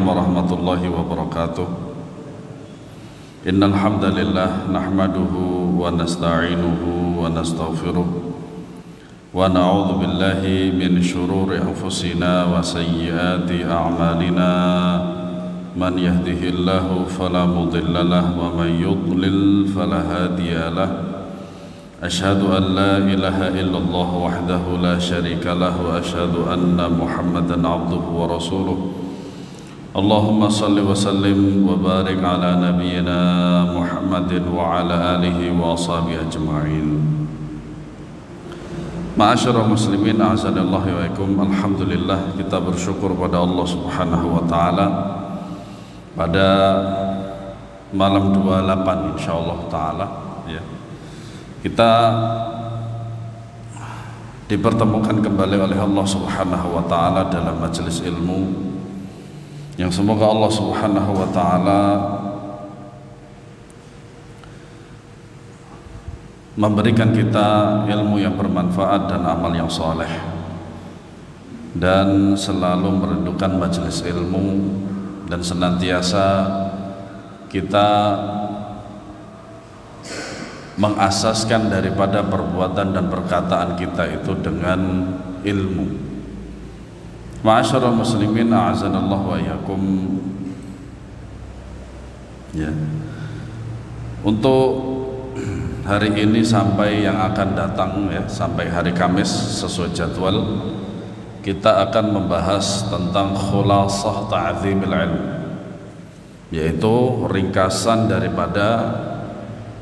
warahmatullahi wabarakatuh. Innal hamdalillah nahmaduhu wa nasta'inuhu wa nastaghfiruh wa na'udzu billahi min shururi anfusina wa sayyiati a'malina. Man yahdihillahu fala mudilla lahu wa man yudlil fala hadiya lahu. Asyhadu an la ilaha illallah wahdahu la syarika lahu wa asyhadu anna Muhammadan abduhu wa rasuluh. Allahumma salli wa sallim wa barik ala nabiyyina Muhammadin wa ala alihi wa ashabihi ajma'in. Ma'asyiral muslimin, a'azanallahu wa iyakum. Alhamdulillah, kita bersyukur pada Allah Subhanahu wa taala pada malam 28 insyaallah taala ya. Kita dipertemukan kembali oleh Allah Subhanahu wa taala dalam majelis ilmu yang semoga Allah Subhanahu wa taala memberikan kita ilmu yang bermanfaat dan amal yang soleh, dan selalu merindukan majelis ilmu, dan senantiasa kita mengasaskan daripada perbuatan dan perkataan kita itu dengan ilmu. Ma'asyiral muslimin, a'azanallahu wa iyyakum. Ya. Untuk hari ini sampai yang akan datang ya, sampai hari Kamis sesuai jadwal, kita akan membahas tentang khulasah ta'zimil ilm, yaitu ringkasan daripada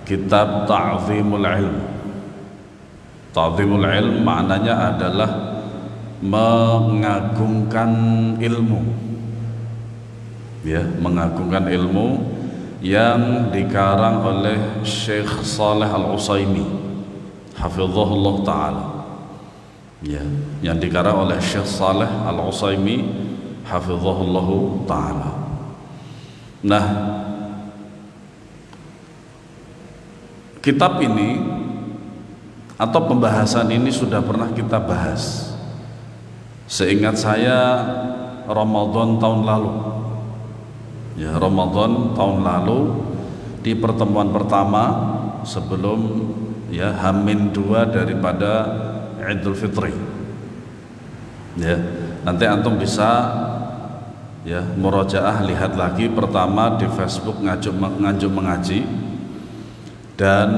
kitab Ta'zimul Ilm. Ta'zimul Ilm maknanya adalah mengagungkan ilmu, ya, mengagungkan ilmu yang dikarang oleh Syekh Shalih Al-Utsaimin hafizahullah ta'ala, ya, yang dikarang oleh Syekh Shalih Al-Utsaimin hafizahullah ta'ala. Nah, kitab ini atau pembahasan ini sudah pernah kita bahas. Seingat saya Ramadan tahun lalu. Ya, Ramadan tahun lalu di pertemuan pertama sebelum ya H-2 daripada Idul Fitri. Ya, nanti antum bisa ya murojaah, lihat lagi pertama di Facebook nganjuk mengaji. Dan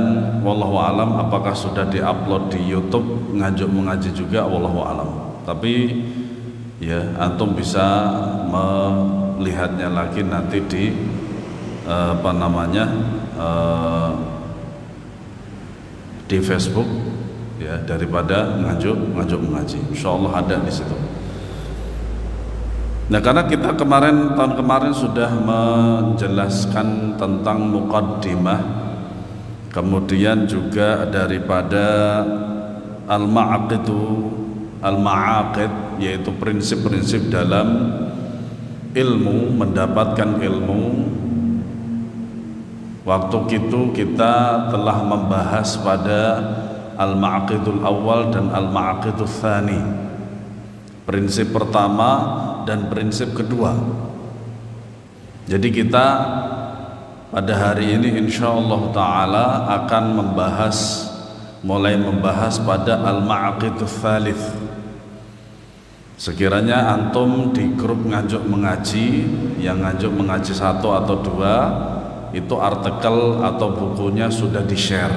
wallahu alam apakah sudah diupload di YouTube nganjuk mengaji juga, wallahu alam. Tapi ya antum bisa melihatnya lagi nanti di di Facebook ya, daripada nganjuk mengaji. Insyaallah ada di situ. Nah, karena kita tahun kemarin sudah menjelaskan tentang muqaddimah, kemudian juga daripada al-ma'aqid, yaitu prinsip-prinsip dalam ilmu, mendapatkan ilmu. Waktu itu kita telah membahas pada al-ma'aqidul awal dan al-ma'aqidul tsani, prinsip pertama dan prinsip kedua. Jadi kita pada hari ini insyaallah ta'ala akan mulai membahas pada al-ma'aqidul tsalits. Sekiranya antum di grup nganjuk mengaji, yang nganjuk mengaji 1 atau 2, itu artikel atau bukunya sudah di-share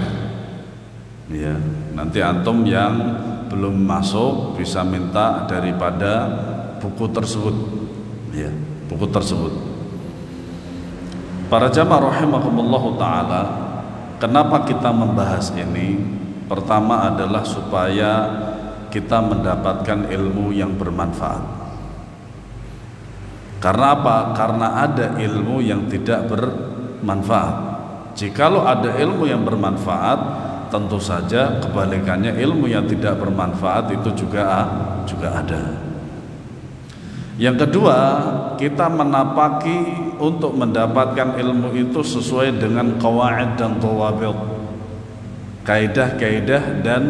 ya, nanti antum yang belum masuk bisa minta daripada buku tersebut ya, buku tersebut. Para jamaah rahimakumullah ta'ala, kenapa kita membahas ini? Pertama adalah supaya kita mendapatkan ilmu yang bermanfaat. Karena apa? Karena ada ilmu yang tidak bermanfaat. Jikalau ada ilmu yang bermanfaat, tentu saja kebalikannya ilmu yang tidak bermanfaat itu juga ada. Yang kedua, kita menapaki untuk mendapatkan ilmu itu sesuai dengan qawaid dan dhawabit, kaidah-kaidah dan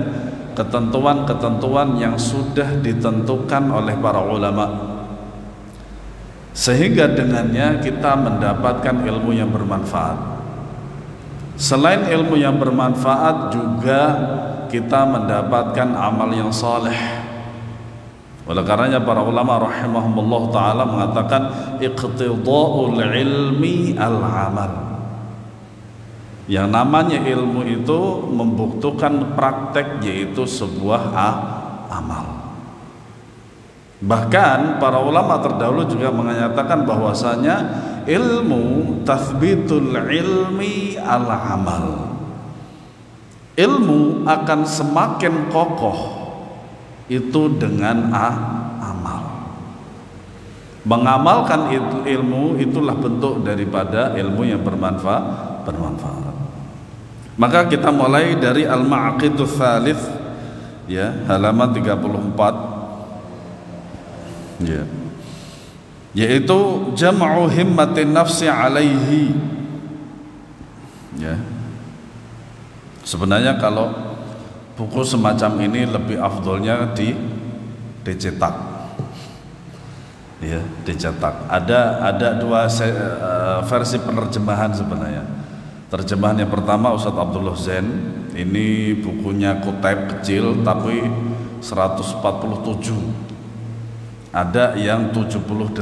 ketentuan-ketentuan yang sudah ditentukan oleh para ulama. sehingga dengannya kita mendapatkan ilmu yang bermanfaat. Selain ilmu yang bermanfaat juga kita mendapatkan amal yang saleh. Oleh karenanya para ulama rahimahumullah ta'ala mengatakan iqtida'ul ilmi al-amal. Yang namanya ilmu itu membutuhkan praktek, yaitu sebuah amal. Bahkan para ulama terdahulu juga menyatakan bahwasanya ilmu tathbitul ilmi al-amal. Ilmu akan semakin kokoh itu dengan amal. Mengamalkan ilmu itulah bentuk daripada ilmu yang bermanfaat. Maka kita mulai dari Al-Ma'aqidus Tsalits, ya, halaman 34. Ya. Yaitu jam'u himmatin nafsi alaihi. Ya. Sebenarnya kalau buku semacam ini lebih afdolnya dicetak. Ya, dicetak. Ada dua versi penerjemahan sebenarnya. Terjemahan yang pertama Ustadz Abdullah Zain, ini bukunya kutip kecil tapi 147. Ada yang 78.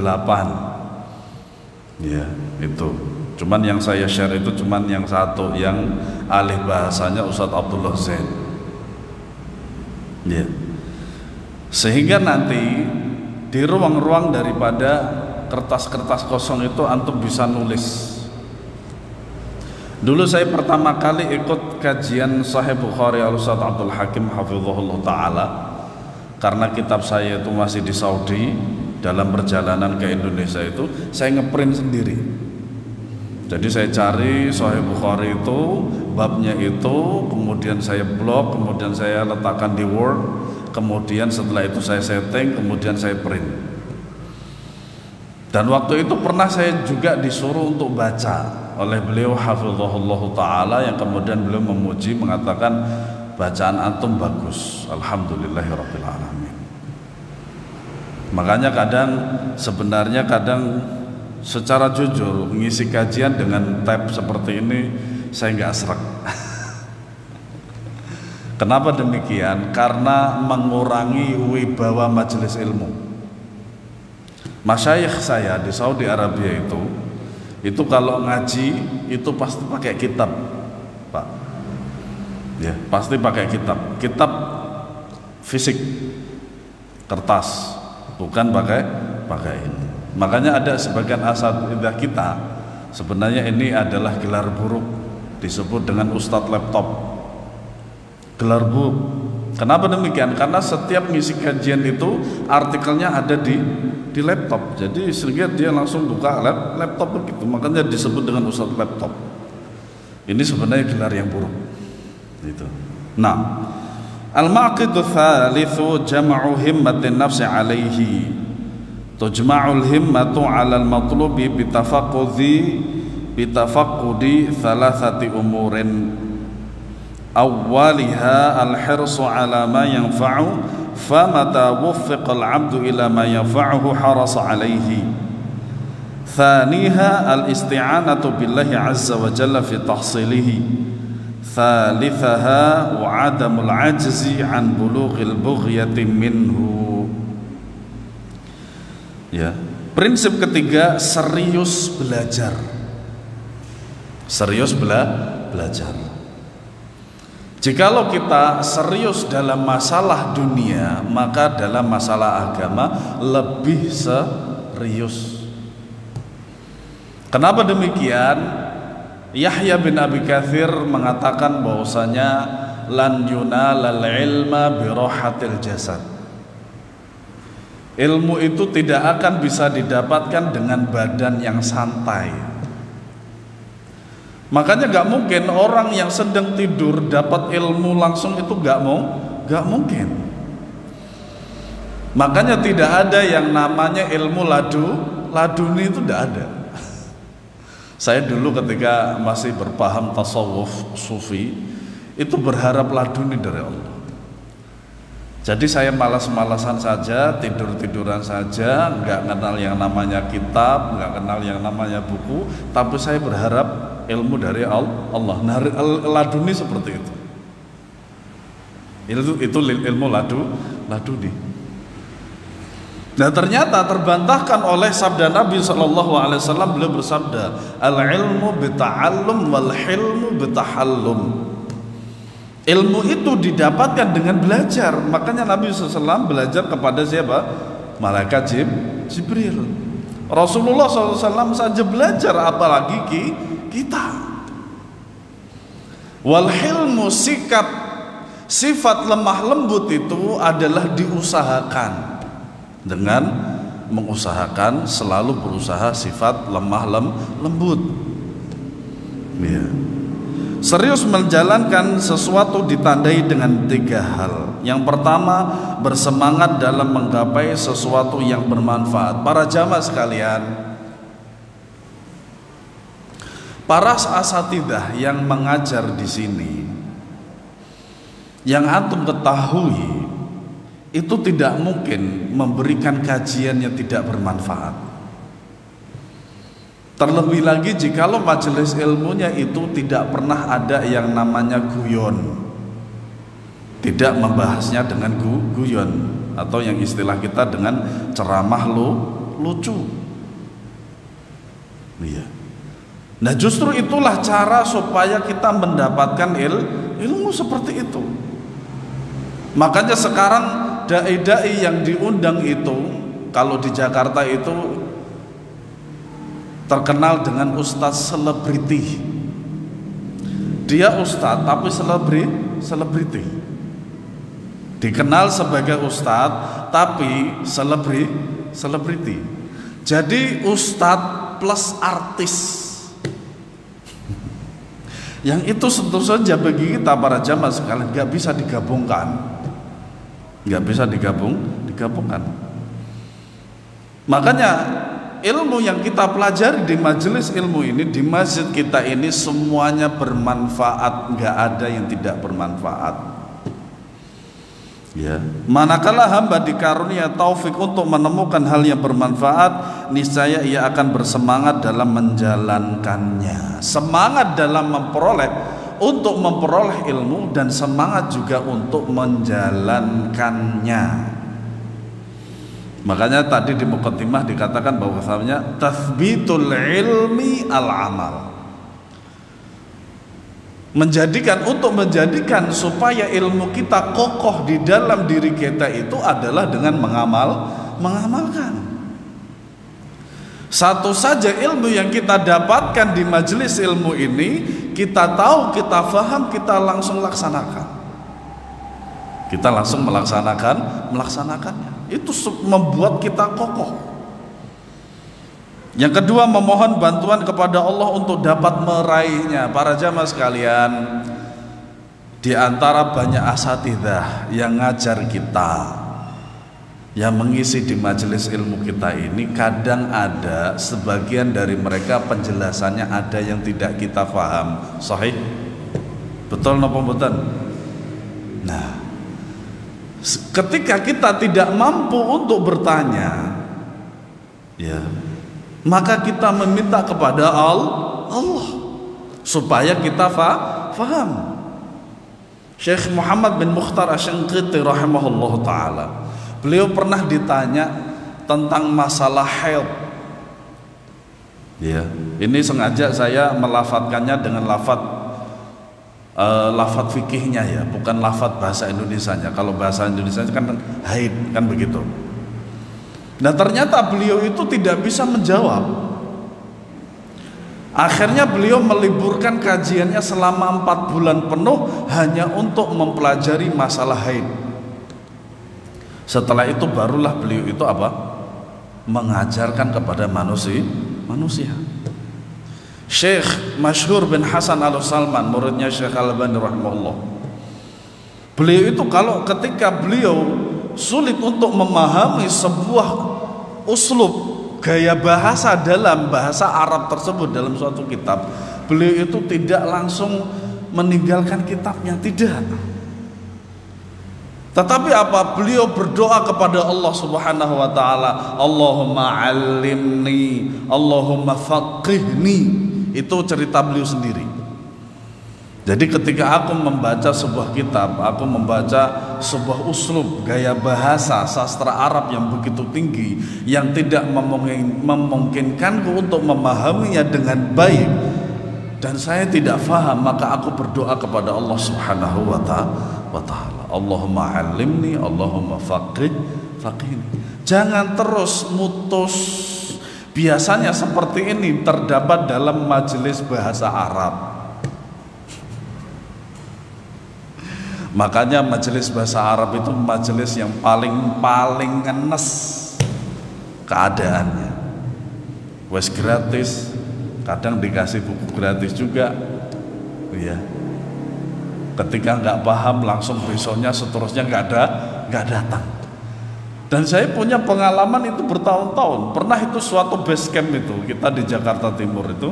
Ya, itu. Cuman yang saya share itu cuman yang satu, yang alih bahasanya Ustadz Abdullah Zain. Ya. Sehingga nanti di ruang-ruang daripada kertas-kertas kosong itu antum bisa nulis. Dulu saya pertama kali ikut kajian Sahih Bukhari Al-Ustadz Abdul Hakim hafizahullah ta'ala, karena kitab saya itu masih di Saudi. Dalam perjalanan ke Indonesia itu saya ngeprint sendiri. Jadi saya cari Sahih Bukhari itu, babnya itu, kemudian saya blok, kemudian saya letakkan di Word, kemudian setelah itu saya setting, kemudian saya print. Dan waktu itu pernah saya juga disuruh untuk baca oleh beliau hafizahullah ta'ala, yang kemudian beliau memuji, mengatakan bacaan antum bagus, alhamdulillahirabbil alamin. Makanya sebenarnya kadang secara jujur mengisi kajian dengan tab seperti ini saya nggak serak. Kenapa demikian? Karena mengurangi wibawa majelis ilmu. Masyayikh saya di Saudi Arabia itu kalau ngaji itu pasti pakai kitab, Pak. Ya, pasti pakai kitab fisik, kertas, bukan pakai ini. Makanya ada sebagian asatidzah kita, sebenarnya ini adalah gelar buruk, disebut dengan ustadz laptop. Gelar buruk. Kenapa demikian? Karena setiap ngisi kajian itu artikelnya ada di laptop. Jadi sehingga dia langsung buka laptop begitu. Makanya disebut dengan ustadz laptop. Ini sebenarnya gelar yang buruk. Itu. Nah, al-maqidus tsalitsu jam'u himmatin nafsi alaihi. Tujma'ul himmatu 'alal matlubi bitafaqqudi thalathati umurin. Awwaliha al-hirsu 'ala ma yanfa'u, famata wuffiqa al-'abdu ila ma yanfa'uhu harasa 'alaihi. Thaniha al-isti'anatu billahi 'azza wa jalla fi tahsilihi. Thalithaha wa 'adamul 'ajzi 'an bulughil bughyati minhu. Ya, prinsip ketiga, serius belajar. Serius belajar. Jikalau kita serius dalam masalah dunia, maka dalam masalah agama lebih serius. Kenapa demikian? Yahya bin Abi Katsir mengatakan bahwasanya lan yunalal ilma birohatil jasad. Ilmu itu tidak akan bisa didapatkan dengan badan yang santai. Makanya gak mungkin orang yang sedang tidur dapat ilmu langsung, itu gak mungkin. Makanya tidak ada yang namanya ilmu laduni, itu tidak ada. Saya dulu ketika masih berpaham tasawuf sufi itu berharap laduni dari Allah. Jadi saya malas-malasan saja, tidur-tiduran saja, nggak kenal yang namanya kitab, nggak kenal yang namanya buku, tapi saya berharap ilmu dari Allah. Nah, laduni seperti itu. Itu ilmu laduni. Nah, ternyata terbantahkan oleh sabda Nabi SAW. Beliau bersabda, al-ilmu bita'allum wal hilmu bitahallum. Ilmu itu didapatkan dengan belajar. Makanya Nabi SAW belajar kepada siapa? Malaikat Jibril. Rasulullah SAW saja belajar, apalagi kita. Wal hilmu, sikap sifat lemah lembut itu adalah diusahakan. Dengan mengusahakan, selalu berusaha sifat lemah lembut. Ya. Serius menjalankan sesuatu ditandai dengan 3 hal. Yang pertama, bersemangat dalam menggapai sesuatu yang bermanfaat. Para jamaah sekalian, para asatidzah yang mengajar di sini, yang antum ketahui, itu tidak mungkin memberikan kajian yang tidak bermanfaat. Terlebih lagi jikalau majelis ilmunya itu tidak pernah ada yang namanya guyon, tidak membahasnya dengan guyon, atau yang istilah kita dengan ceramah lucu. Iya. Nah, justru itulah cara supaya kita mendapatkan ilmu seperti itu. Makanya sekarang dai-dai yang diundang itu, kalau di Jakarta itu terkenal dengan ustadz selebriti. Dia ustadz tapi selebriti. Dikenal sebagai ustadz tapi selebriti. Jadi ustadz plus artis. Yang itu tentu saja bagi kita para jamaah sekalian nggak bisa digabungkan. Nggak bisa digabungkan. Makanya ilmu yang kita pelajari di majelis ilmu ini, di masjid kita ini, semuanya bermanfaat, nggak ada yang tidak bermanfaat. Ya, manakala hamba dikarunia taufik untuk menemukan hal yang bermanfaat, niscaya ia akan bersemangat dalam menjalankannya. Semangat dalam untuk memperoleh ilmu, dan semangat juga untuk menjalankannya. Makanya tadi di muqaddimah dikatakan bahwasanya tathbitul ilmi al-amal. Untuk menjadikan supaya ilmu kita kokoh di dalam diri kita itu adalah dengan mengamalkan. Satu saja ilmu yang kita dapatkan di majelis ilmu ini, kita tahu, kita faham, kita langsung laksanakan. Kita langsung melaksanakannya. Itu membuat kita kokoh. Yang kedua, memohon bantuan kepada Allah untuk dapat meraihnya. Para jamaah sekalian, di antara banyak asatidzah yang ngajar kita, yang mengisi di majelis ilmu kita ini, kadang ada sebagian dari mereka penjelasannya ada yang tidak kita paham. Sahih? Betul napa mboten? Nah, ketika kita tidak mampu untuk bertanya, ya, maka kita meminta kepada Allah supaya kita faham. Syekh Muhammad bin Mukhtar Asy-Syanqiti rahimahullah ta'ala, beliau pernah ditanya tentang masalah haid. Ya, ini sengaja saya melafadzkannya dengan lafadz fikihnya, ya, bukan lafadz bahasa Indonesianya. Kalau bahasa Indonesia kan haid, kan begitu. Nah, ternyata beliau itu tidak bisa menjawab. Akhirnya beliau meliburkan kajiannya selama 4 bulan penuh hanya untuk mempelajari masalah haid. Setelah itu barulah beliau itu mengajarkan kepada manusia. Syekh Masyhur bin Hasan Al-Salman, muridnya Syekh Al-Albani rahimahullah, beliau itu ketika beliau sulit untuk memahami sebuah uslub, gaya bahasa dalam bahasa Arab tersebut dalam suatu kitab, beliau itu tidak langsung meninggalkan kitabnya, tidak. Tetapi apa? Beliau berdoa kepada Allah Subhanahu wa taala, Allahumma 'allimni, Allahumma faqihni. Itu cerita beliau sendiri. Jadi ketika aku membaca sebuah kitab, aku membaca sebuah uslub, gaya bahasa sastra Arab yang begitu tinggi, yang tidak memungkinkanku untuk memahaminya dengan baik, dan saya tidak faham, maka aku berdoa kepada Allah Subhanahu wa taala, Allahumma 'allimni, Allahumma faqihni. Jangan terus mutus. Biasanya seperti ini terdapat dalam majelis bahasa Arab. Makanya majelis bahasa Arab itu majelis yang paling ngenes keadaannya. Wes gratis, kadang dikasih buku gratis juga, ya. Ketika nggak paham langsung besoknya seterusnya nggak datang. Dan saya punya pengalaman itu bertahun-tahun. Pernah itu suatu base camp itu kita di Jakarta Timur itu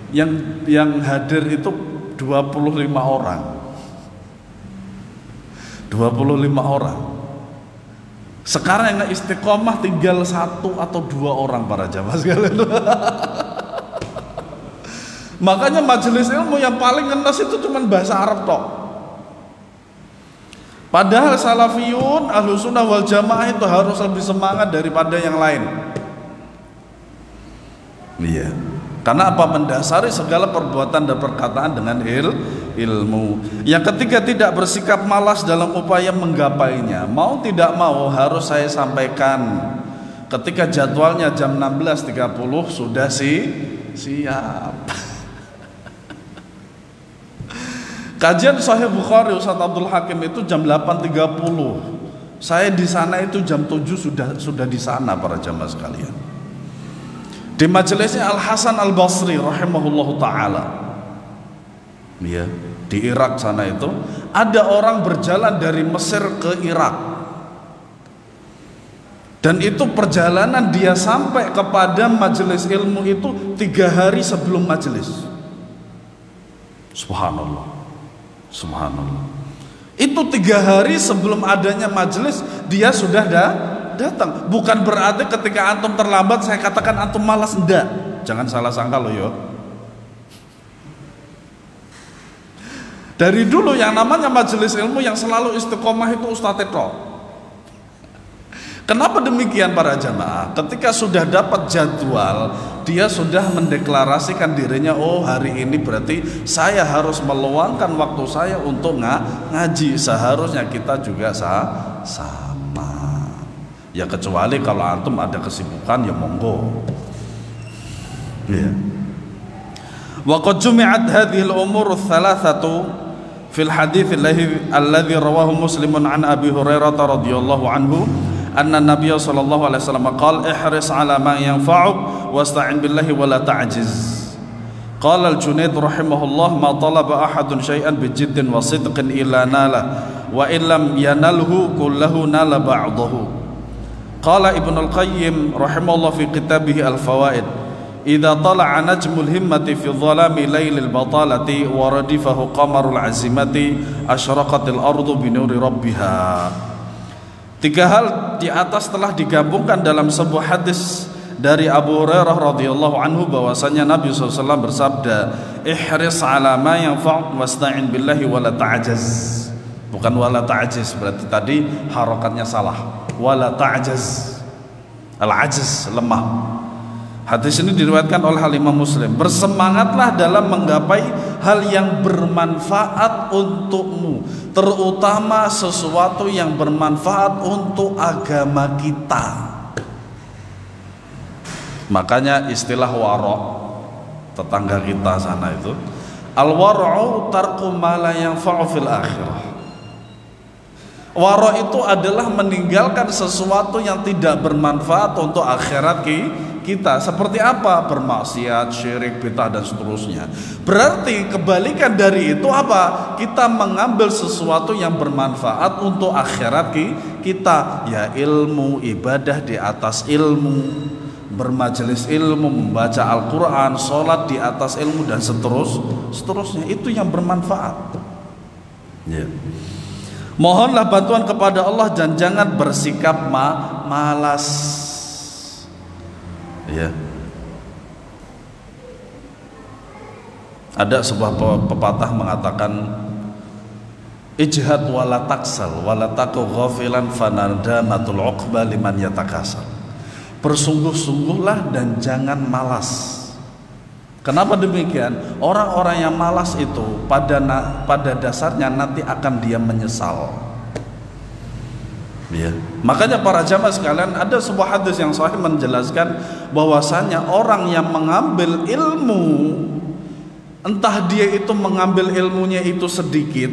yang hadir itu 25 orang. 25 orang. Sekarang yang istiqomah tinggal 1 atau 2 orang para jamaah sekalian. Makanya majelis ilmu yang paling ngenes itu cuma bahasa Arab tok. Padahal salafiyun, ahlu sunnah wal jamaah itu harus lebih semangat daripada yang lain. Iya. Karena apa? Mendasari segala perbuatan dan perkataan dengan ilmu. Yang ketiga, tidak bersikap malas dalam upaya menggapainya. Mau tidak mau harus saya sampaikan. Ketika jadwalnya jam 16.30 sudah siap. Kajian Sahih Bukhari Ustaz Abdul Hakim itu jam 8.30. Saya di sana itu jam 7 sudah di sana para jamaah sekalian. Di majelisnya Al Hasan Al Basri rahimahullahu taala. Ya, di Irak sana itu ada orang berjalan dari Mesir ke Irak. Dan itu perjalanan dia sampai kepada majelis ilmu itu 3 hari sebelum majelis. Subhanallah. Subhanallah. Itu 3 hari sebelum adanya majelis dia sudah datang. Bukan berarti ketika antum terlambat saya katakan antum malas, enggak. Jangan salah sangka loh yo. Dari dulu yang namanya majelis ilmu yang selalu istiqomah itu Ustaz Teto. Kenapa demikian para jamaah? Ketika sudah dapat jadwal, dia sudah mendeklarasikan dirinya, oh hari ini berarti saya harus meluangkan waktu saya untuk ngaji. Seharusnya kita juga sama. Ya kecuali kalau antum ada kesibukan ya monggo. Ya. Wa qad jumi'at hadhihi al-umur ats-tsalatsatu fil hadits alladhi rawahu Muslimun an Abi Hurairah radhiyallahu anhu anna Nabiy sallallahu alaihi wasallam qala ihris ala ma yanfa'uk wasta'in billahi wa la ta'jiz. Qala al-Junayd rahimahullah ma talaba ahadun syai'an bijiddin wa sidqin illa nala wa illam yanalhu kullahu nala ba'dahu. Qala Ibnu al-Qayyim rahimahullah fi kitabih al-Fawaid idza tala'a najmul himmati fi dhalami lailil batalati wa radifahu qamarul azimati asyraqatil ardu bi nuri rabbiha. 3 hal di atas telah digabungkan dalam sebuah hadis dari Abu Hurairah radhiyallahu anhu bahwasanya Nabi SAW bersabda, ihris ala ma yanfa'uk wasta'in billahi wala ta'jaz. Bukan wala ta'jiz, berarti tadi harakatnya salah. Wala ta'jaz. Al-ajiz, lemah. Hadis ini diriwayatkan oleh Imam Muslim. Bersemangatlah dalam menggapai hal yang bermanfaat untukmu, terutama sesuatu yang bermanfaat untuk agama kita. Makanya istilah wara' tetangga kita sana itu, al-wara'u tarku ma la yanfa'u fil akhirah. Wara' itu adalah meninggalkan sesuatu yang tidak bermanfaat untuk akhirat kita. Seperti apa? Bermaksiat, syirik, bid'ah dan seterusnya. Berarti kebalikan dari itu apa? Kita mengambil sesuatu yang bermanfaat untuk akhirat kita. Ya ilmu, ibadah di atas ilmu, bermajelis ilmu, membaca Al-Quran, sholat di atas ilmu dan seterusnya. Itu yang bermanfaat. Ya. Mohonlah bantuan kepada Allah dan jangan bersikap malas. Ya. Ada sebuah pepatah mengatakan, ijhad wala taksal wala taku ghafilan fanadamatul uqba liman yatakasal. Bersungguh-sungguhlah dan jangan malas. Kenapa demikian? Orang-orang yang malas itu pada dasarnya nanti akan dia menyesal. Ya. Makanya para jamaah sekalian, ada sebuah hadis yang sahih menjelaskan bahwasanya orang yang mengambil ilmu, entah dia itu mengambil ilmunya itu sedikit,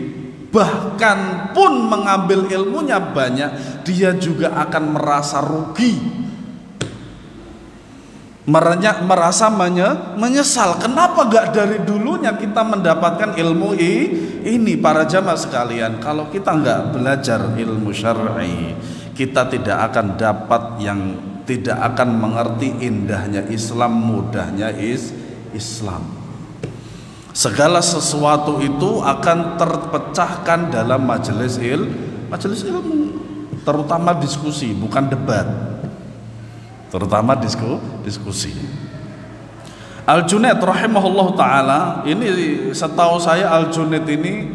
bahkan pun mengambil ilmunya banyak, dia juga akan merasa rugi, merasa menyesal. Kenapa gak dari dulunya kita mendapatkan ilmu ini? Para jamaah sekalian, kalau kita gak belajar ilmu syar'i, kita tidak akan dapat tidak akan mengerti indahnya Islam, mudahnya Islam. Segala sesuatu itu akan terpecahkan dalam majelis ilmu, terutama diskusi, bukan debat. Terutama diskusi. Al-Junaid rahimahullah ta'ala, ini setahu saya Al-Junaid ini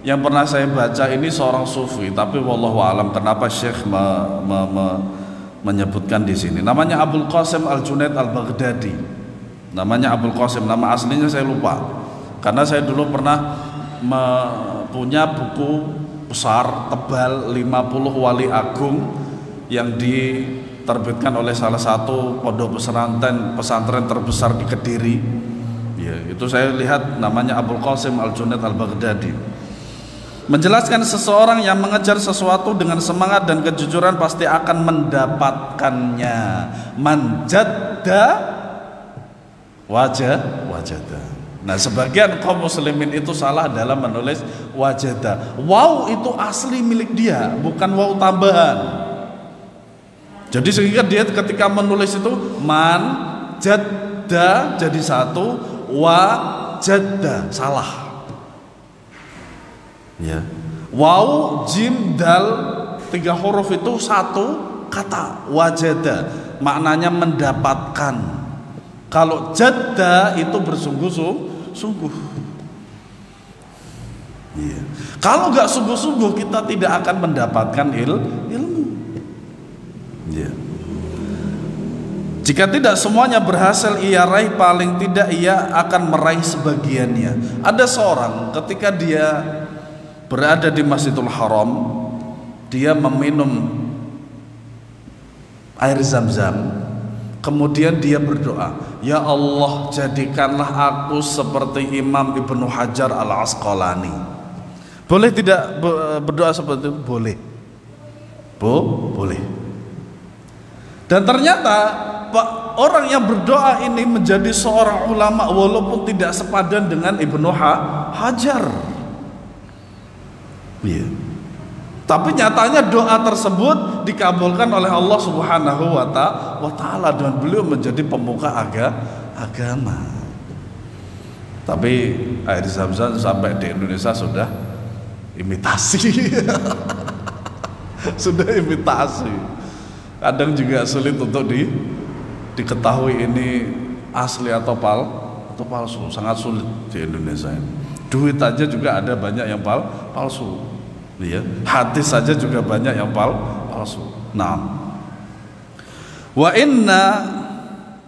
yang pernah saya baca ini seorang sufi, tapi wallahu alam kenapa Syekh menyebutkan di sini. Namanya Abul Qasim Al-Junaid Al-Baghdadi. Namanya Abul Qasim, nama aslinya saya lupa. Karena saya dulu pernah punya buku besar tebal 50 wali agung yang diterbitkan oleh salah satu pondok pesantren terbesar di Kediri. Ya, itu saya lihat namanya Abul Qasim Al-Junaid Al-Baghdadi. Menjelaskan seseorang yang mengejar sesuatu dengan semangat dan kejujuran pasti akan mendapatkannya. Man jadda wajada. Nah, sebagian kaum muslimin itu salah dalam menulis wajada. Waw itu asli milik dia, bukan waw tambahan. Jadi sehingga dia ketika menulis itu man jadda jadi satu, wajada salah. Ya. Waw jim dal 3 huruf itu satu kata, wajada maknanya mendapatkan. Kalau jadda itu bersungguh-sungguh. Iya. Kalau nggak sungguh-sungguh kita tidak akan mendapatkan ilmu. Iya. Jika tidak semuanya berhasil ia raih, paling tidak ia akan meraih sebagiannya. Ada seorang ketika dia berada di Masjidil Haram, dia meminum air Zam-Zam. Kemudian dia berdoa, ya Allah jadikanlah aku seperti Imam Ibnu Hajar Al-Asqalani. Boleh tidak berdoa seperti itu? Boleh. Boleh. Dan ternyata orang yang berdoa ini menjadi seorang ulama walaupun tidak sepadan dengan Ibnu Hajar. Iya. Tapi nyatanya doa tersebut dikabulkan oleh Allah Subhanahu wa ta'ala dan beliau menjadi pemuka agama. Tapi air Zam-Zam sampai di Indonesia sudah imitasi. Sudah imitasi. Kadang juga sulit untuk diketahui ini asli atau palsu. Sangat sulit di Indonesia. Duit aja juga ada banyak yang palsu. Ya, hadis saja juga banyak yang palsu. Nah, wa inna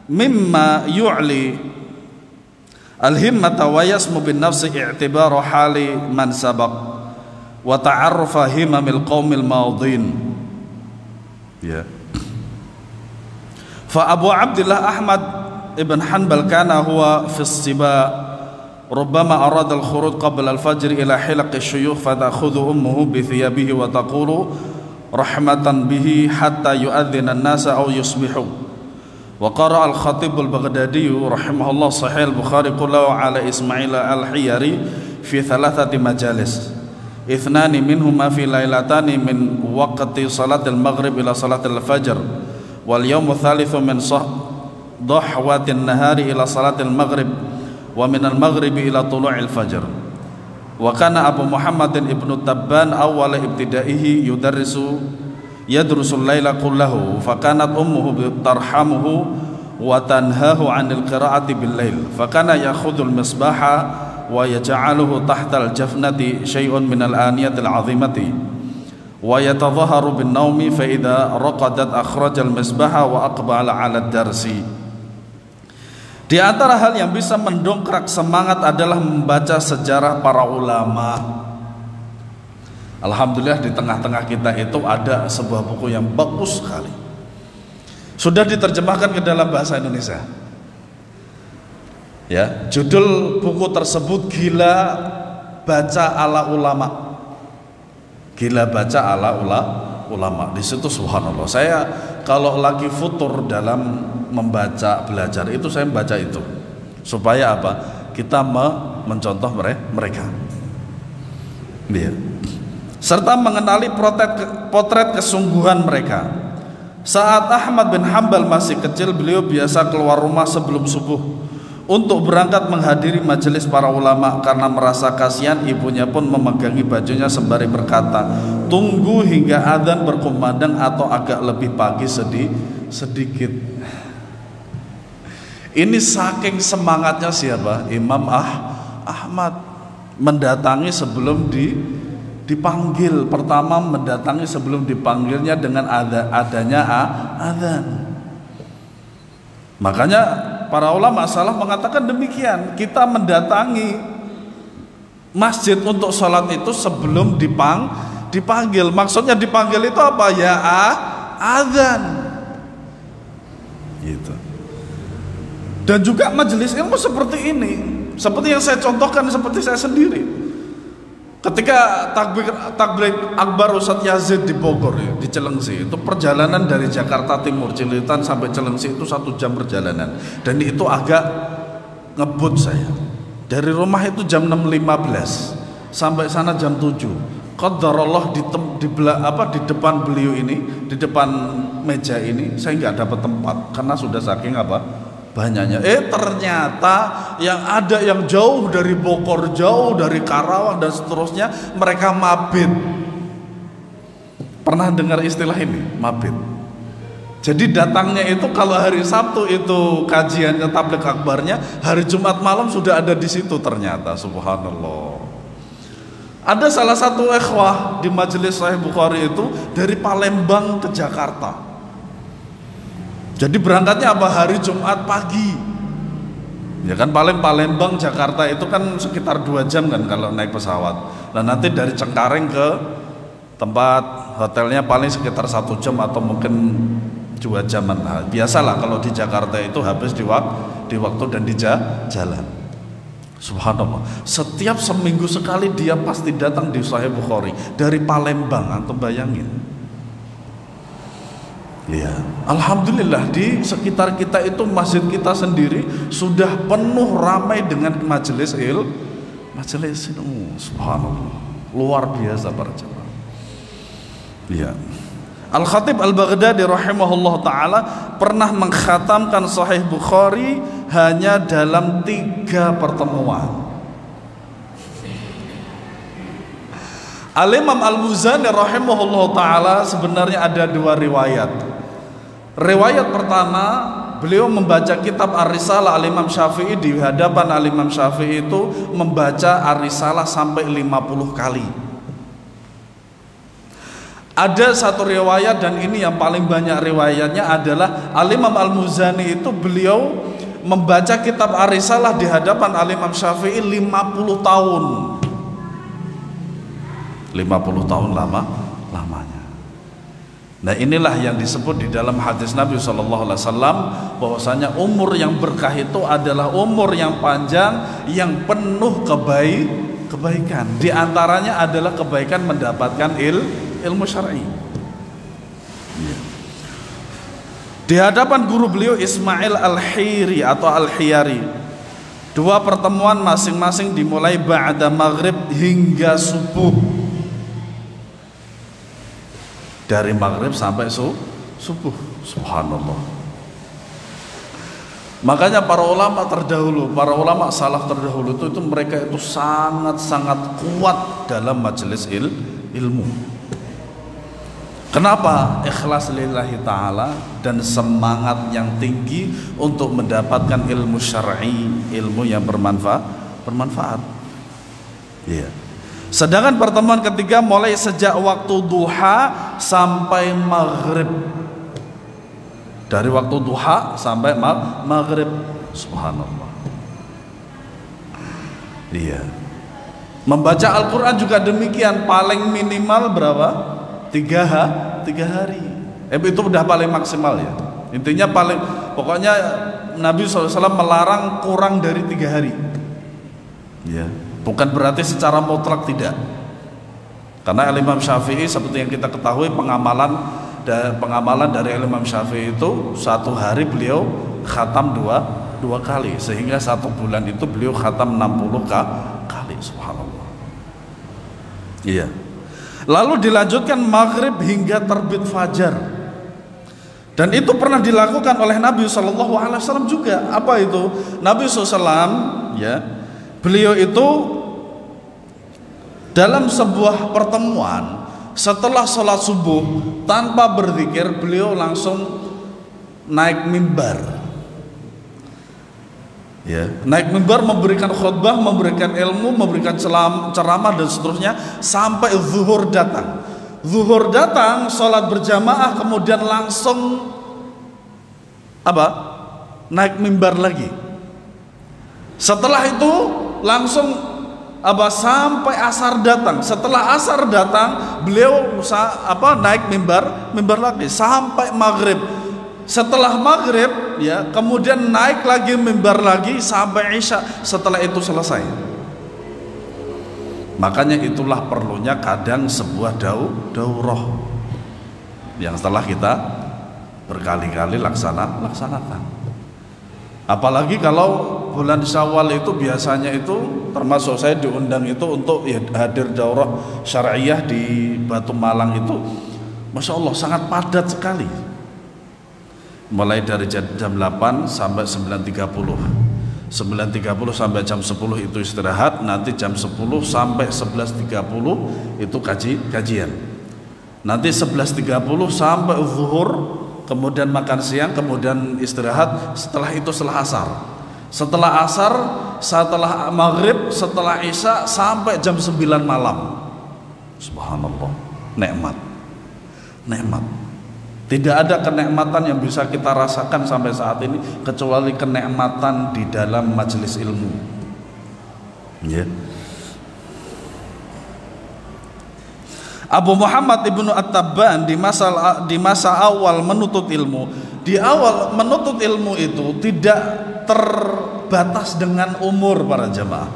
mimma yu'li al-himmata wa yasmu bin nafsi i'tibaru hali man sabaq wa ta'arrufa himamil qaumil madin. Ya. Fa Abu Abdullah Ahmad ibn Hanbal kana huwa fi as-siba ربما أراد الخروج قبل الفجر إلى حلق الشيوخ فتأخذ أمه بثيابه وتقول رحمة به حتى يؤذن الناس أو يصبحوا. وقرأ الخطيب البغدادي رحمه الله صحيح البخاري كله على إسماعيل الحيري في 3 مجالس 2 منهما في ليلتان من وقت صلاة المغرب إلى صلاة الفجر واليوم الثالث من ضحوة النهار إلى صلاة المغرب wa minal maghribi ila tulu'il fajr. Wa kana Abu Muhammadin ibnu Tabban awwala ibtidaihi yadrusul laila kullahu, fa kanat ummuhu tarhamuhu wa tanhahu 'anil qira'ati bil lail, fa kana ya'khudhul misbaha wa yaj'aluhu tahta al-jafnati syai'un min al-aniyati al-'azimati wa yatadhaharu bin naumi, fa idza raqadat akhraja al-misbaha wa aqbala 'ala ad-darsi. Di antara hal yang bisa mendongkrak semangat adalah membaca sejarah para ulama. Alhamdulillah di tengah-tengah kita itu ada sebuah buku yang bagus sekali, sudah diterjemahkan ke dalam bahasa Indonesia. Ya, judul buku tersebut Gila Baca ala Ulama. Gila Baca ala Ulama. Di situ subhanallah, saya kalau lagi futur dalam membaca belajar itu saya membaca itu supaya apa? Kita mencontoh mereka. Dia. Serta mengenali potret kesungguhan mereka. Saat Ahmad bin Hanbal masih kecil, beliau biasa keluar rumah sebelum subuh untuk berangkat menghadiri majelis para ulama. Karena merasa kasihan, ibunya pun memegangi bajunya sembari berkata, "Tunggu hingga adzan berkumandang atau agak lebih pagi sedikit." Ini saking semangatnya siapa? Imam Ahmad mendatangi sebelum dipanggil. Pertama mendatangi sebelum dipanggilnya dengan adanya adzan. Makanya para ulama salaf mengatakan demikian, kita mendatangi masjid untuk sholat itu sebelum dipanggil. Maksudnya dipanggil itu apa? Ya adzan gitu. Dan juga majelis ilmu seperti ini, seperti yang saya contohkan, seperti saya sendiri ketika takbir akbar Ustadz Yazid di Bogor, ya, di Cilengsi. Itu perjalanan dari Jakarta Timur Cililitan sampai Cilengsi itu 1 jam perjalanan, dan itu agak ngebut saya. Dari rumah itu jam 6.15 sampai sana jam 7. Qadarullah di depan beliau ini, di depan meja ini saya nggak dapat tempat karena sudah saking banyaknya. Ternyata yang ada yang jauh dari Bogor, jauh dari Karawang dan seterusnya, mereka mabit. Pernah dengar istilah ini, mabit? Jadi datangnya itu kalau hari Sabtu itu kajiannya tabligh akbarnya, hari Jumat malam sudah ada di situ ternyata, subhanallah. Ada salah satu ikhwah di majelis Sahih Bukhari itu dari Palembang ke Jakarta. Jadi berangkatnya apa? Hari Jumat pagi. Ya kan, Palembang Jakarta itu kan sekitar 2 jam kan kalau naik pesawat. Nah nanti dari Cengkareng ke tempat hotelnya paling sekitar 1 jam atau mungkin 2 jaman. Nah, biasalah kalau di Jakarta itu habis di waktu dan di jalan. Subhanallah. Setiap seminggu sekali dia pasti datang di Sahih Bukhari dari Palembang. Antum bayangin. Ya, alhamdulillah di sekitar kita itu masjid kita sendiri sudah penuh ramai dengan majelis ilmu. Subhanallah, luar biasa para jemaah. Ya. Al-Khatib Al-Baghdadi rahimahullah ta'ala pernah mengkhatamkan Sahih Bukhari hanya dalam 3 pertemuan. Al-Imam Al-Muzani rahimahullah ta'ala sebenarnya ada 2 riwayat. Riwayat pertama, beliau membaca kitab Ar-Risalah Al-Imam Syafi'i, di hadapan Al-Imam Syafi'i itu membaca Ar-Risalah sampai 50 kali. Ada satu riwayat, dan ini yang paling banyak riwayatnya adalah Al-Imam Al-Muzani itu beliau membaca kitab Ar-Risalah di hadapan Al-Imam Syafi'i 50 tahun. 50 tahun lamanya. Nah inilah yang disebut di dalam hadis Nabi SAW bahwasanya umur yang berkah itu adalah umur yang panjang yang penuh kebaikan. Di antaranya adalah kebaikan mendapatkan ilmu syar'i. Di hadapan guru beliau Ismail Al-Hiri atau Al-Hiyari, 2 pertemuan masing-masing dimulai ba'da maghrib hingga subuh. Dari maghrib sampai subuh. Subhanallah. Makanya para ulama terdahulu, para ulama salaf terdahulu itu mereka itu sangat-sangat kuat dalam majelis ilmu. Kenapa? Ikhlas lillahi ta'ala dan semangat yang tinggi untuk mendapatkan ilmu syar'i, ilmu yang bermanfaat. Iya. Sedangkan pertemuan ketiga mulai sejak waktu duha sampai maghrib. Dari waktu duha sampai maghrib. Subhanallah. Iya. Membaca Al-Quran juga demikian, paling minimal berapa? 3 hari. Itu udah paling maksimal ya. Intinya pokoknya Nabi SAW melarang kurang dari 3 hari. Ya, bukan berarti secara mutlak tidak. Karena Imam Syafi'i seperti yang kita ketahui pengamalan dari Imam Syafi'i itu 1 hari beliau khatam dua kali, sehingga 1 bulan itu beliau khatam 60 kali. Subhanallah. Iya. Lalu dilanjutkan maghrib hingga terbit fajar. Dan itu pernah dilakukan oleh Nabi SAW juga. Apa itu? Nabi SAW ya, beliau itu dalam sebuah pertemuan setelah sholat subuh tanpa berzikir beliau langsung naik mimbar. Ya, naik mimbar memberikan khutbah, memberikan ilmu, memberikan ceramah dan seterusnya sampai zuhur datang. Zuhur datang, sholat berjamaah, kemudian langsung naik mimbar lagi. Setelah itu langsung sampai asar datang. Setelah asar datang, beliau naik mimbar lagi sampai maghrib. Setelah maghrib ya, kemudian naik lagi mimbar lagi sampai isya. Setelah itu selesai. Makanya itulah perlunya kadang sebuah daurah yang setelah kita berkali-kali laksanakan. Apalagi kalau bulan Syawal itu biasanya itu termasuk saya diundang itu untuk hadir daurah syariah di Batu Malang itu, Masya Allah sangat padat sekali. Mulai dari jam 8 sampai 9.30 sampai jam 10 itu istirahat, nanti jam 10 sampai 11.30 itu kajian, nanti 11.30 sampai zuhur, kemudian makan siang, kemudian istirahat. Setelah itu setelah asar, setelah maghrib, setelah isya sampai jam 9 malam. Subhanallah, nikmat. Tidak ada kenikmatan yang bisa kita rasakan sampai saat ini kecuali kenikmatan di dalam majelis ilmu. Ya. Abu Muhammad Ibnu At-Tabban di masa awal menuntut ilmu, di awal menuntut ilmu itu tidak terbatas dengan umur para jamaah.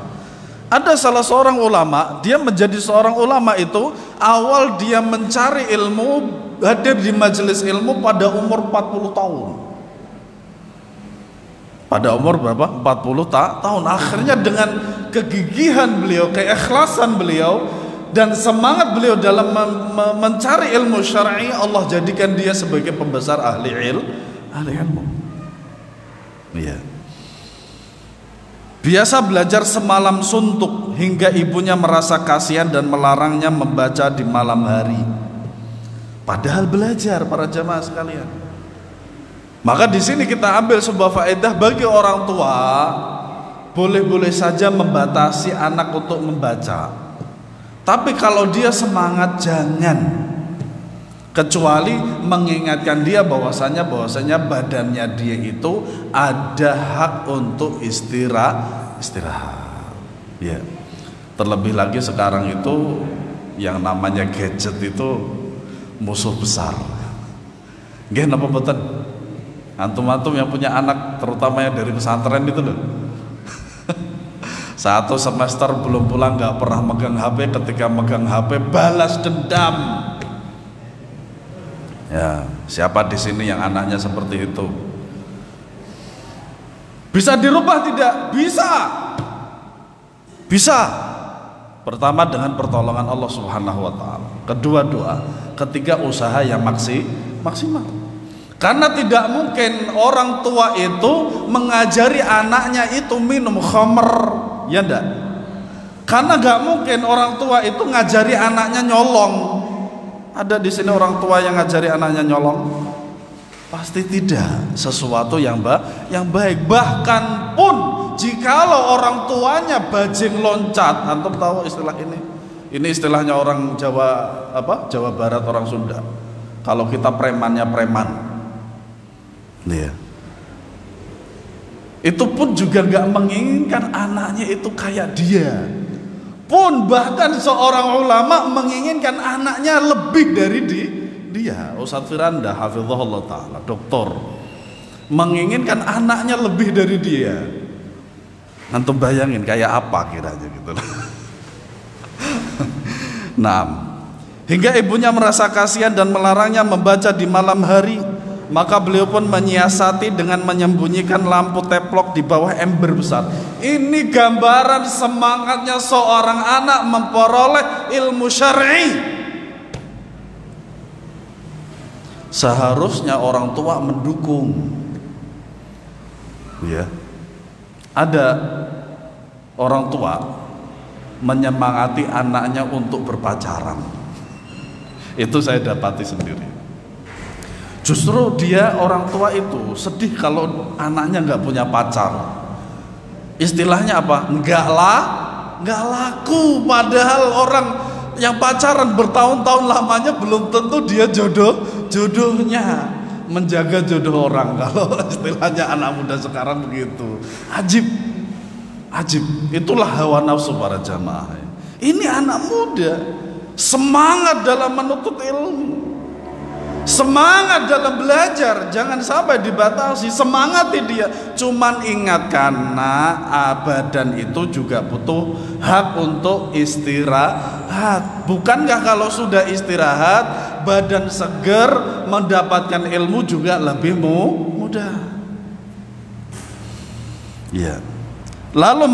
Ada salah seorang ulama, dia menjadi seorang ulama itu awal dia mencari ilmu, hadir di majelis ilmu pada umur 40 tahun. Pada umur berapa? 40 tahun. Akhirnya dengan kegigihan beliau, keikhlasan beliau dan semangat beliau dalam mencari ilmu syar'i, Allah jadikan dia sebagai pembesar ahli ilmu. Iya. Biasa belajar semalam suntuk hingga ibunya merasa kasihan dan melarangnya membaca di malam hari. Padahal belajar para jamaah sekalian. Maka di sini kita ambil sebuah faedah bagi orang tua, boleh-boleh saja membatasi anak untuk membaca. Tapi kalau dia semangat jangan. Kecuali mengingatkan dia bahwasanya badannya dia itu ada hak untuk istirahat. Ya. Terlebih lagi sekarang itu yang namanya gadget itu musuh besar. Nggih napa mboten? Antum-antum yang punya anak terutama yang dari pesantren itu loh. 1 semester belum pulang nggak pernah megang HP, ketika megang HP balas dendam. Ya, siapa di sini yang anaknya seperti itu? Bisa dirubah tidak? Bisa. Pertama dengan pertolongan Allah Subhanahu wa taala. Kedua doa. Ketiga usaha yang maksimal. Karena tidak mungkin orang tua itu mengajari anaknya itu minum khamr, ya enggak? Karena nggak mungkin orang tua itu ngajari anaknya nyolong. Ada di sini orang tua yang ngajari anaknya nyolong? Pasti tidak. Sesuatu yang baik. Bahkan pun jikalau orang tuanya bajing loncat, antum tahu istilah ini? Ini istilahnya orang Jawa, Jawa Barat, orang Sunda. Kalau kita premannya preman, ya. Itu pun juga nggak menginginkan anaknya itu kayak dia. Pun bahkan seorang ulama menginginkan anaknya lebih dari dia. Ustadz Firanda hafizahullah ta'ala, doktor, menginginkan anaknya lebih dari dia. Antum bayangin kayak apa kiranya gitu. Nah, hingga ibunya merasa kasihan dan melarangnya membaca di malam hari, maka beliau pun menyiasati dengan menyembunyikan lampu teplok di bawah ember besar. Ini gambaran semangatnya seorang anak memperoleh ilmu syar'i. Seharusnya orang tua mendukung. Ya. Ada orang tua menyemangati anaknya untuk berpacaran. Itu saya dapati sendiri. Justru dia orang tua itu sedih kalau anaknya nggak punya pacar. Istilahnya apa? Nggak laku. Padahal orang yang pacaran bertahun-tahun lamanya belum tentu dia jodohnya. Menjaga jodoh orang, kalau istilahnya anak muda sekarang begitu. Ajib. Itulah hawa nafsu para jamaah. Ini anak muda semangat dalam menuntut ilmu, semangat dalam belajar, jangan sampai dibatasi. Semangati dia, cuman ingat karena badan itu juga butuh hak untuk istirahat. Bukankah kalau sudah istirahat, badan segar, mendapatkan ilmu juga lebih mudah? Ya. Lalu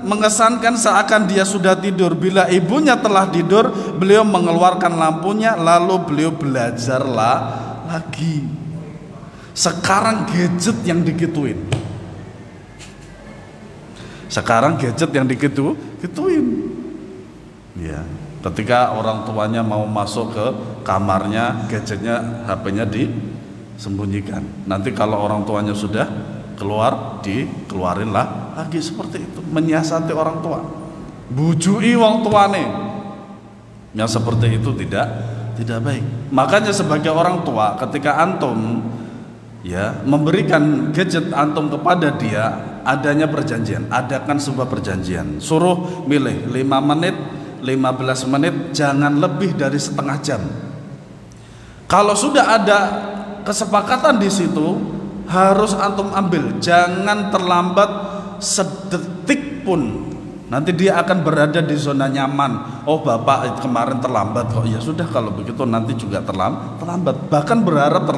mengesankan seakan dia sudah tidur. Bila ibunya telah tidur, beliau mengeluarkan lampunya, lalu beliau belajarlah lagi. Sekarang gadget yang digituin. Ya, ketika orang tuanya mau masuk ke kamarnya, gadgetnya, HP-nya disembunyikan. Nanti kalau orang tuanya sudah keluar, dikeluarin lah lagi. Seperti itu menyiasati orang tua, bujui wong tuane. Yang seperti itu tidak baik. Makanya sebagai orang tua, ketika antum ya memberikan gadget antum kepada dia, adanya perjanjian, adakan sebuah perjanjian, suruh milih 5 menit, 15 menit, jangan lebih dari setengah jam. Kalau sudah ada kesepakatan di situ, harus antum ambil, jangan terlambat sedetik pun. Nanti dia akan berada di zona nyaman. Oh, bapak kemarin terlambat kok. Ya sudah, kalau begitu nanti juga terlambat. Bahkan berharap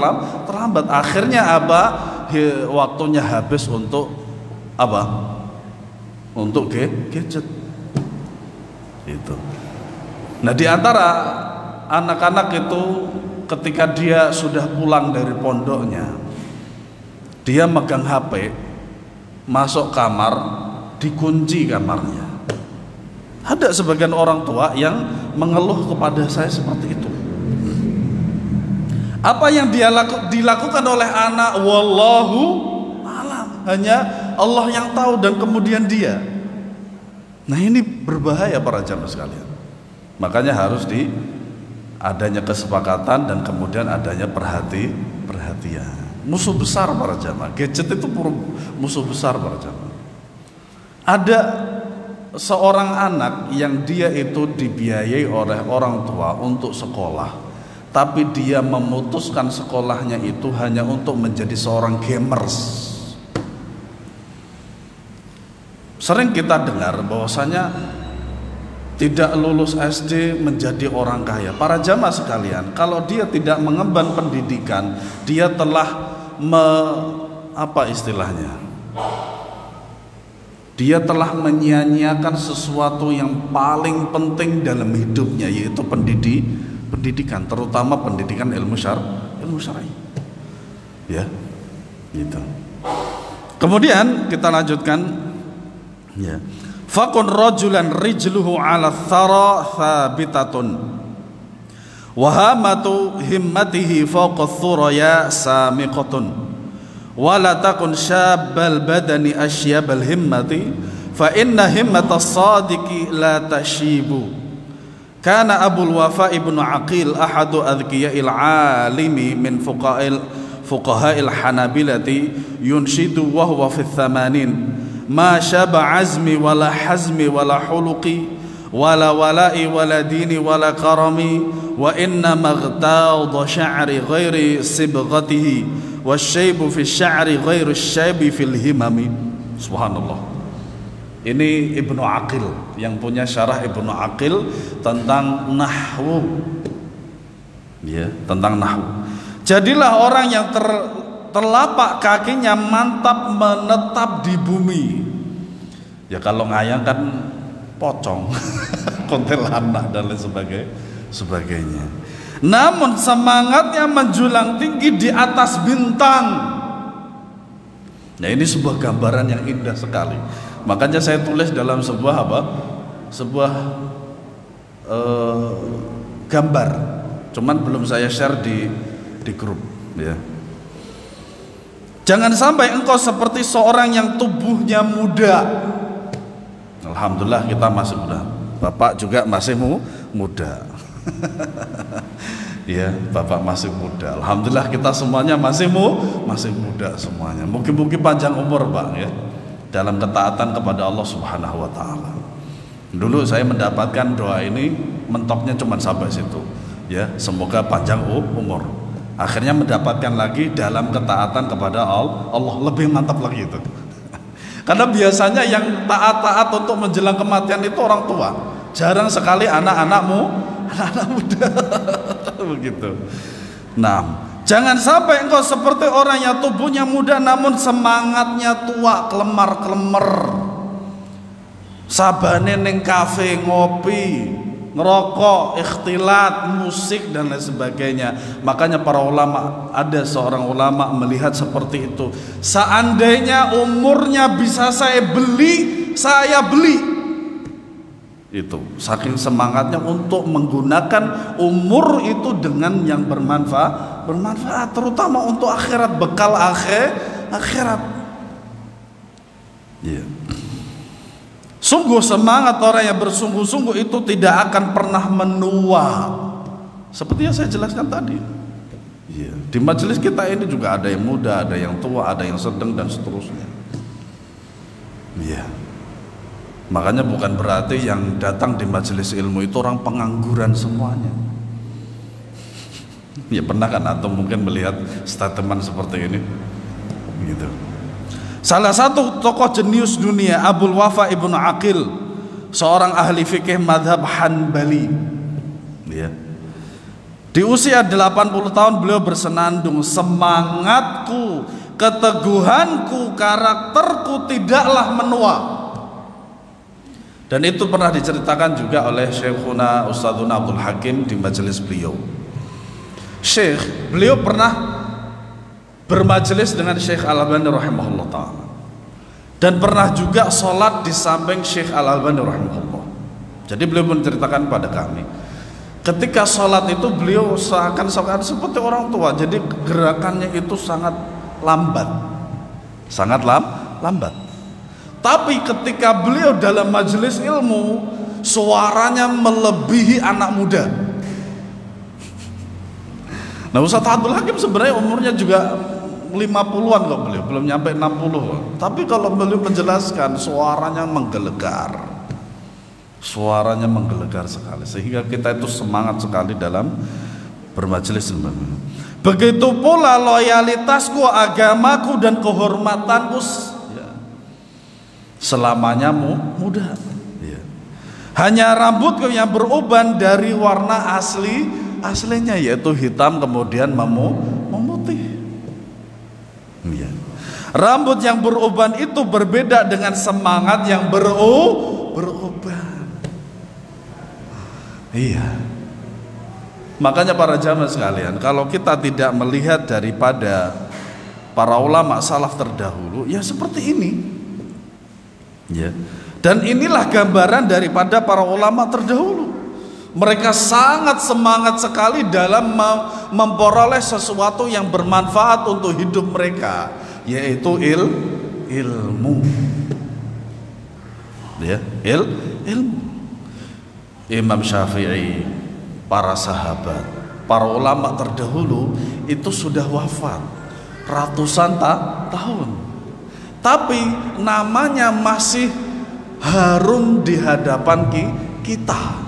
terlambat. Akhirnya apa? Waktunya habis untuk apa? Untuk gadget. Itu. Nah, di antara anak-anak itu ketika dia sudah pulang dari pondoknya, dia megang HP, masuk kamar, dikunci kamarnya. Ada sebagian orang tua yang mengeluh kepada saya seperti itu. Apa yang dilakukan oleh anak, wallahu alam, hanya Allah yang tahu, dan kemudian dia. Nah, ini berbahaya para jamaah sekalian. Makanya harus adanya kesepakatan dan kemudian adanya perhatian. Musuh besar para jamaah, gadget itu musuh besar para jamaah. Ada seorang anak yang dia itu dibiayai oleh orang tua untuk sekolah, tapi dia memutuskan sekolahnya itu hanya untuk menjadi seorang gamers. Sering kita dengar bahwasanya tidak lulus SD menjadi orang kaya. Para jamaah sekalian, kalau dia tidak mengemban pendidikan, dia telah dia telah menyia-nyiakan sesuatu yang paling penting dalam hidupnya, yaitu pendidikan, terutama pendidikan ilmu syar'i. Ya, gitu. Kemudian kita lanjutkan. Ya. Fakun rajulan rijluhu 'ala thara thabitatun wa hamatu himmatihi fawqa thuraya samiqatun wa la takun syabbal badani ashyabal himmati fa inna himmatas sadiqi la tashibu. Kana Abul Wafa ibnu Aqil ahadu adhkiya'il alimi min fuqaha'il hanabilati yunshidu wa huwa fi thamanin ma syaba azmi wala hazmi wala huluqi wala wala'i wala dini wala karami wa inna maghtadha sya'ri ghairi sibghatihi wasyaibu fi sya'ri ghairi syaibi fil himami. Subhanallah. Ini Ibnu Aqil yang punya syarah Ibnu Aqil tentang nahwu. Ya, tentang nahwu. Jadilah orang yang terlapak kakinya mantap menetap di bumi. Ya kalau ngayang kan pocong, kuntilanak dan lain sebagainya. Namun semangatnya menjulang tinggi di atas bintang. Nah ini sebuah gambaran yang indah sekali. Makanya saya tulis dalam sebuah gambar. Cuman belum saya share di grup. Ya. Jangan sampai engkau seperti seorang yang tubuhnya muda. Alhamdulillah kita masih muda. Bapak juga masih muda. Ya, Bapak masih muda. Alhamdulillah kita semuanya masih muda semuanya. Mungkin panjang umur, Pak, ya. Dalam ketaatan kepada Allah Subhanahu wa taala. Dulu saya mendapatkan doa ini mentoknya cuma sampai situ. Ya, semoga panjang umur. Akhirnya mendapatkan lagi dalam ketaatan kepada Allah, lebih mantap lagi itu. Karena biasanya yang taat-taat untuk menjelang kematian itu orang tua. Jarang sekali anak-anak muda. Begitu. Nah, jangan sampai engkau seperti orang yang tubuhnya muda namun semangatnya tua, kelemar-kelemar. Sabane ning kafe ngopi, ngerokok, ikhtilat, musik dan lain sebagainya. Makanya para ulama, ada seorang ulama melihat seperti itu. Seandainya umurnya bisa saya beli. Itu saking semangatnya untuk menggunakan umur itu dengan yang bermanfaat, terutama untuk akhirat, bekal akhirat. Yeah. Sungguh semangat orang yang bersungguh-sungguh itu tidak akan pernah menua. Seperti yang saya jelaskan tadi. Ya, di majelis kita ini juga ada yang muda, ada yang tua, ada yang sedang dan seterusnya. Ya. Makanya bukan berarti yang datang di majelis ilmu itu orang pengangguran semuanya. Ya pernah kan atau mungkin melihat statement seperti ini. Gitu. Salah satu tokoh jenius dunia, Abul Wafa ibnu Aqil, seorang ahli fikih madhab Hanbali. Ya. Di usia 80 tahun beliau bersenandung, semangatku, keteguhanku, karakterku tidaklah menua. Dan itu pernah diceritakan juga oleh Syekhuna Ustadzuna Abdul Hakim di majelis beliau. Beliau pernah bermajelis dengan Syekh Al-Albani rahimahullah ta'ala, dan pernah juga sholat di samping Syekh Al-Albani rahimahullah. Jadi beliau menceritakan pada kami, ketika sholat itu beliau seakan seperti orang tua. Jadi gerakannya itu sangat lambat. Tapi ketika beliau dalam majelis ilmu, suaranya melebihi anak muda. Nah, Ustaz Abdul Hakim sebenarnya umurnya juga 50-an kok, beliau belum nyampe 60. Tapi kalau beliau menjelaskan, suaranya menggelegar sekali, sehingga kita itu semangat sekali dalam bermajelis ilmu. Begitu pula loyalitasku, agamaku dan kehormatanku selamanya muda. Ya. Hanya rambutku yang beruban dari warna aslinya, yaitu hitam kemudian memutih. Ya. Rambut yang beruban itu berbeda dengan semangat yang beruban. Iya. Makanya para jamaah sekalian, kalau kita tidak melihat daripada para ulama salaf terdahulu ya seperti ini. Ya. Dan inilah gambaran daripada para ulama terdahulu. Mereka sangat semangat sekali dalam memperoleh sesuatu yang bermanfaat untuk hidup mereka, yaitu ilmu. Ya, ilmu. Imam Syafi'i, para sahabat, para ulama terdahulu itu sudah wafat ratusan tahun, tapi namanya masih harum di hadapan kita.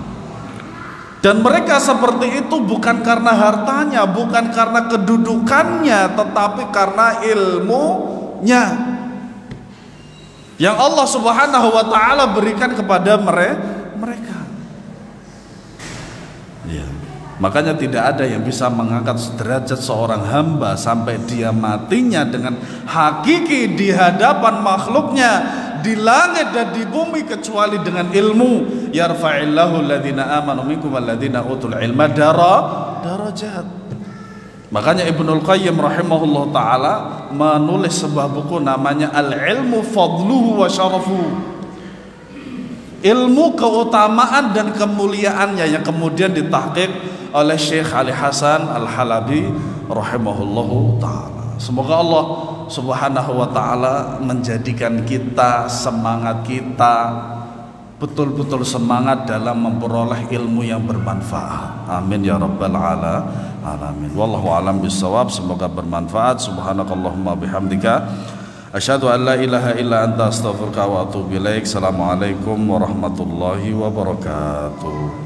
Dan mereka seperti itu bukan karena hartanya, bukan karena kedudukannya, tetapi karena ilmunya yang Allah Subhanahu wa ta'ala berikan kepada mereka. Ya. Makanya tidak ada yang bisa mengangkat derajat seorang hamba sampai dia matinya dengan hakiki di hadapan makhluknya di langit dan di bumi kecuali dengan ilmu. Yarfa'illahu alladhina amanu minkum walladhina utul ilma darajat. Makanya Ibnul Qayyim rahimahullah ta'ala menulis sebuah buku namanya Al-Ilmu Fadluhu wa Syarafuhu, ilmu keutamaan dan kemuliaannya, yang kemudian ditahqiq oleh Syekh Ali Hasan Al-Halabi rahimahullahu ta'ala. Semoga Allah Subhanahu wa ta'ala menjadikan kita, semangat kita betul-betul semangat dalam memperoleh ilmu yang bermanfaat. Amin ya rabbal alamin. Wallahu alam bisawab. Semoga bermanfaat. Subhanakallahumma bihamdika asyhadu an la ilaha illa anta astaghfiruka wa atubu ilaik. Assalamualaikum warahmatullahi wabarakatuh.